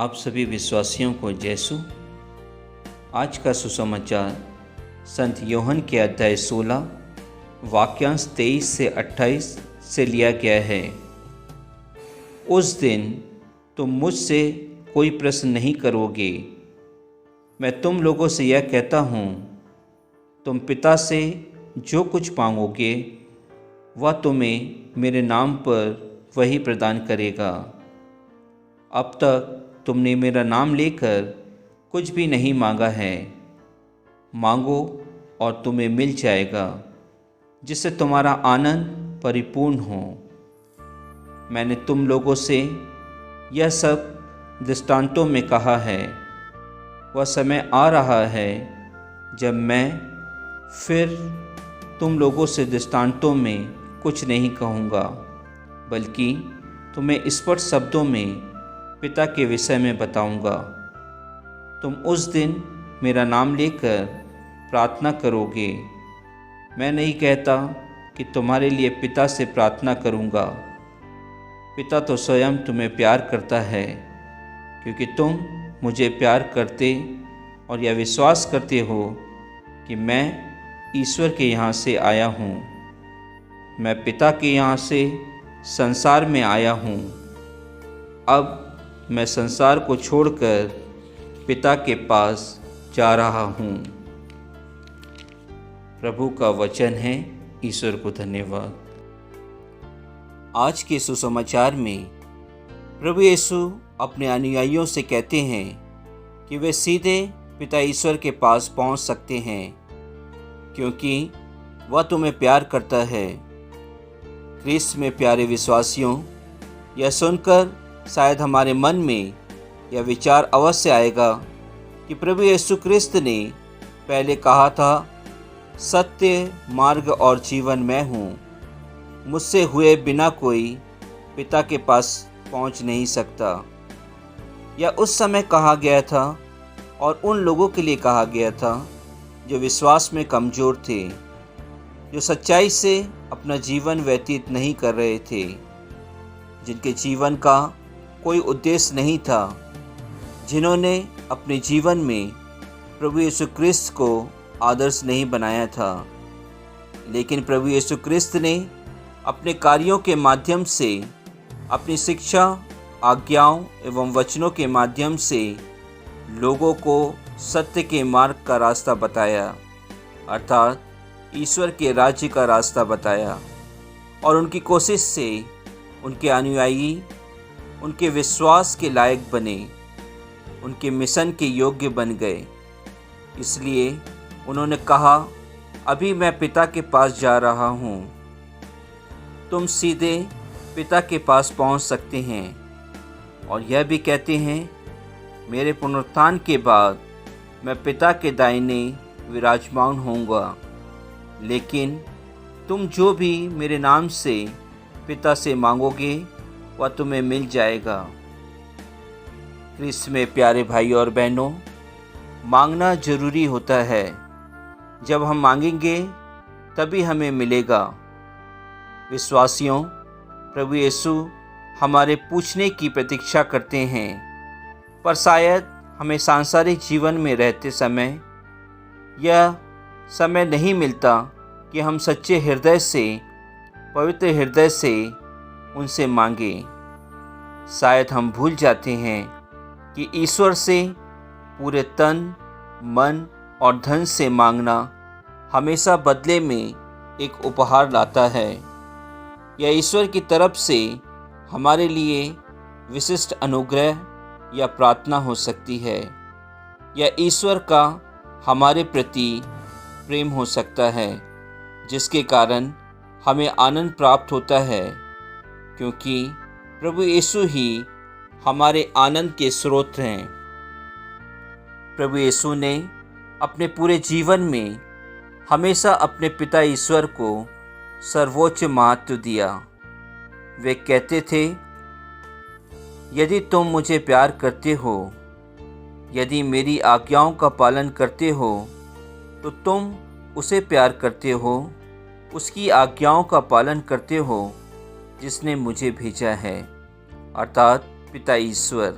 आप सभी विश्वासियों को जयसु। आज का सुसमाचार संत योहन के अध्याय 16 वाक्यांश 23 से 28 से लिया गया है। उस दिन तुम मुझसे कोई प्रश्न नहीं करोगे। मैं तुम लोगों से यह कहता हूँ, तुम पिता से जो कुछ मांगोगे वह तुम्हें मेरे नाम पर वही प्रदान करेगा। अब तक तुमने मेरा नाम लेकर कुछ भी नहीं मांगा है। मांगो और तुम्हें मिल जाएगा, जिससे तुम्हारा आनंद परिपूर्ण हो। मैंने तुम लोगों से यह सब दृष्टांतों में कहा है। वह समय आ रहा है जब मैं फिर तुम लोगों से दृष्टांतों में कुछ नहीं कहूँगा, बल्कि तुम्हें स्पष्ट शब्दों में पिता के विषय में बताऊँगा। तुम उस दिन मेरा नाम लेकर प्रार्थना करोगे। मैं नहीं कहता कि तुम्हारे लिए पिता से प्रार्थना करूँगा। पिता तो स्वयं तुम्हें प्यार करता है, क्योंकि तुम मुझे प्यार करते और यह विश्वास करते हो कि मैं ईश्वर के यहाँ से आया हूँ। मैं पिता के यहाँ से संसार में आया हूँ। अब मैं संसार को छोड़कर पिता के पास जा रहा हूँ। प्रभु का वचन है। ईश्वर को धन्यवाद। आज के सुसमाचार में प्रभु यीशु अपने अनुयायियों से कहते हैं कि वे सीधे पिता ईश्वर के पास पहुँच सकते हैं, क्योंकि वह तुम्हें प्यार करता है। ख्रीस्त में प्यारे विश्वासियों, यह सुनकर शायद हमारे मन में यह विचार अवश्य आएगा कि प्रभु यीशु क्रिस्त ने पहले कहा था, सत्य, मार्ग और जीवन मैं हूँ। मुझसे हुए बिना कोई पिता के पास पहुँच नहीं सकता। यह उस समय कहा गया था और उन लोगों के लिए कहा गया था जो विश्वास में कमज़ोर थे, जो सच्चाई से अपना जीवन व्यतीत नहीं कर रहे थे, जिनके जीवन का कोई उद्देश्य नहीं था, जिन्होंने अपने जीवन में प्रभु यीशु क्रिस्त को आदर्श नहीं बनाया था। लेकिन प्रभु यीशु क्रिस्त ने अपने कार्यों के माध्यम से, अपनी शिक्षा, आज्ञाओं एवं वचनों के माध्यम से लोगों को सत्य के मार्ग का रास्ता बताया, अर्थात ईश्वर के राज्य का रास्ता बताया। और उनकी कोशिश से उनके अनुयायी उनके विश्वास के लायक बने, उनके मिशन के योग्य बन गए। इसलिए उन्होंने कहा, अभी मैं पिता के पास जा रहा हूँ। तुम सीधे पिता के पास पहुँच सकते हैं। और यह भी कहते हैं, मेरे पुनरुत्थान के बाद मैं पिता के दाहिने विराजमान होऊंगा। लेकिन तुम जो भी मेरे नाम से पिता से मांगोगे वह तुम्हें मिल जाएगा। ख्रीस्त में प्यारे भाई और बहनों, मांगना जरूरी होता है। जब हम मांगेंगे तभी हमें मिलेगा। विश्वासियों, प्रभु यीशु हमारे पूछने की प्रतीक्षा करते हैं, पर शायद हमें सांसारिक जीवन में रहते समय यह समय नहीं मिलता कि हम सच्चे हृदय से, पवित्र हृदय से उनसे मांगे। शायद हम भूल जाते हैं कि ईश्वर से पूरे तन, मन और धन से मांगना हमेशा बदले में एक उपहार लाता है। यह ईश्वर की तरफ से हमारे लिए विशिष्ट अनुग्रह या प्रार्थना हो सकती है। यह ईश्वर का हमारे प्रति प्रेम हो सकता है, जिसके कारण हमें आनंद प्राप्त होता है, क्योंकि प्रभु यीशु ही हमारे आनंद के स्रोत हैं। प्रभु यीशु ने अपने पूरे जीवन में हमेशा अपने पिता ईश्वर को सर्वोच्च महत्व दिया। वे कहते थे, यदि तुम मुझे प्यार करते हो, यदि मेरी आज्ञाओं का पालन करते हो, तो तुम उसे प्यार करते हो, उसकी आज्ञाओं का पालन करते हो जिसने मुझे भेजा है, अर्थात पिता ईश्वर।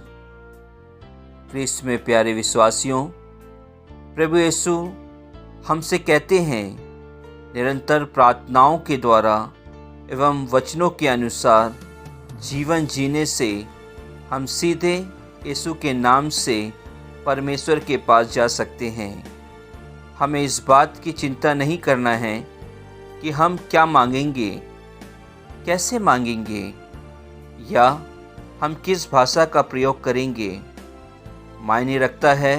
क्रिस्त में प्यारे विश्वासियों, प्रभु यीशु हमसे कहते हैं, निरंतर प्रार्थनाओं के द्वारा एवं वचनों के अनुसार जीवन जीने से हम सीधे यीशु के नाम से परमेश्वर के पास जा सकते हैं। हमें इस बात की चिंता नहीं करना है कि हम क्या मांगेंगे, कैसे मांगेंगे या हम किस भाषा का प्रयोग करेंगे। मायने रखता है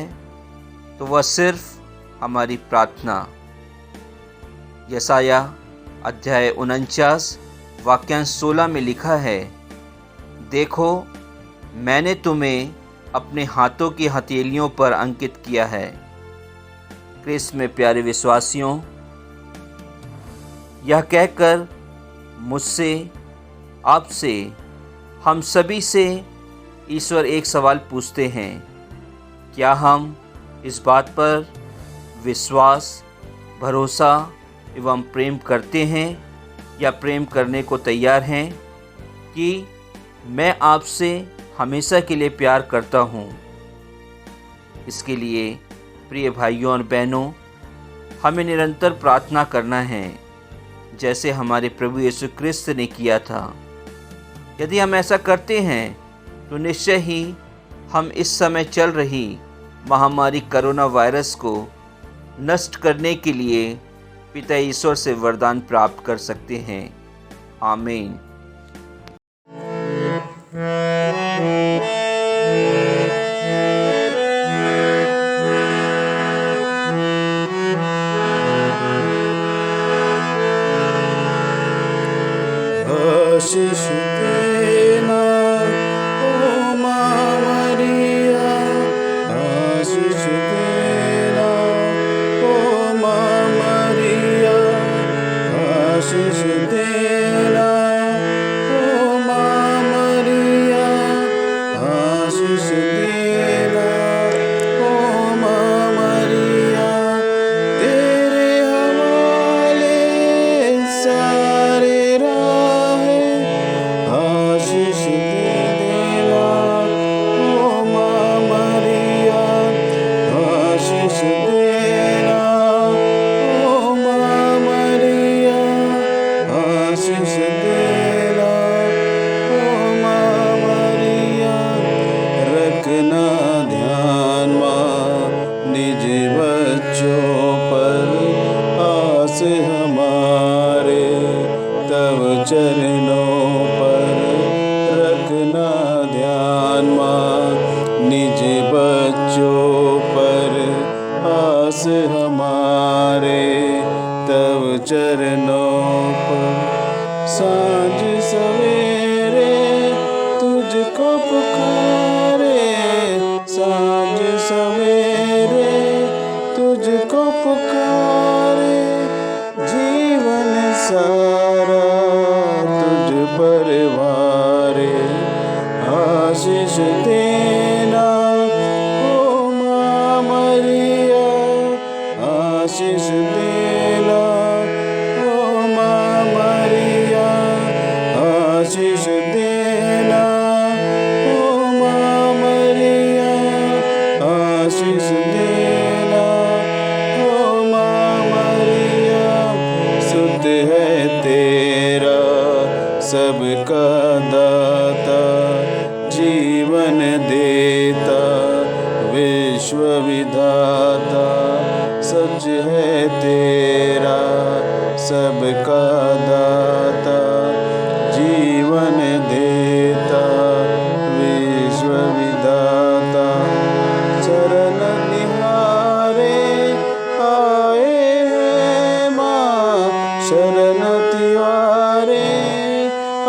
तो वह सिर्फ हमारी प्रार्थना। यशाया अध्याय 49 वाक्यांश 16 में लिखा है, देखो मैंने तुम्हें अपने हाथों की हथेलियों पर अंकित किया है। क्रिस्त में प्यारे विश्वासियों, यह कहकर मुझसे, आपसे, हम सभी से ईश्वर एक सवाल पूछते हैं, क्या हम इस बात पर विश्वास, भरोसा एवं प्रेम करते हैं या प्रेम करने को तैयार हैं कि मैं आपसे हमेशा के लिए प्यार करता हूँ। इसके लिए प्रिय भाइयों और बहनों, हमें निरंतर प्रार्थना करना है जैसे हमारे प्रभु यीशु क्रिस्त ने किया था। यदि हम ऐसा करते हैं तो निश्चय ही हम इस समय चल रही महामारी कोरोना वायरस को नष्ट करने के लिए पिता ईश्वर से वरदान प्राप्त कर सकते हैं। आमीन। आशीष देना ओ माँ मरिया, आशीष देना ओ माँ मरिया, आशीष देना ओ माँ मरिया, आशीष देना ओ माँ मरिया। तेरे हवाले सारे आशीष दे देना ओ माँ मरिया, आशीष देना ओ माँ मरिया, आशीष देना ओ माँ मरिया। रखना ध्यान माँ निज बच्चों पर, आस हमारे तब चरणों पर। रखना ध्यान माँ निज बच्चों पर, आस हमारे तब चरणों पर। सांझ सवेरे तुझको पुकारे, सांझ सवेरे तुझको पुकारे। जीवन सारा तुझ पर वारे, आशीष देना ओ माँ मरिया, आशीष देना ओ माँ मरिया, आशीष देना ओ माँ मरिया, आशीष देना ओ माँ मरिया। सुत है तेरा सबका दाता, जीवन देता विश्व विधाता। सच है तेरा सबका दाता, जीवन देता विश्व विधाता। चरण निहारे आए हैं माँ, शरण तिवारे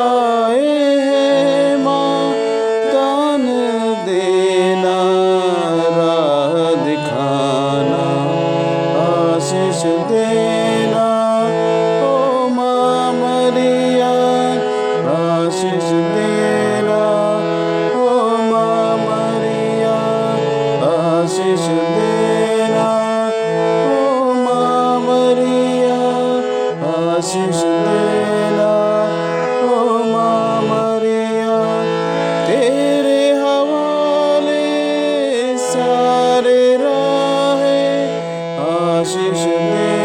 आए हैं माँ। दान देना, राह दिखाना, आशीष देना ओ माँ आशीष देना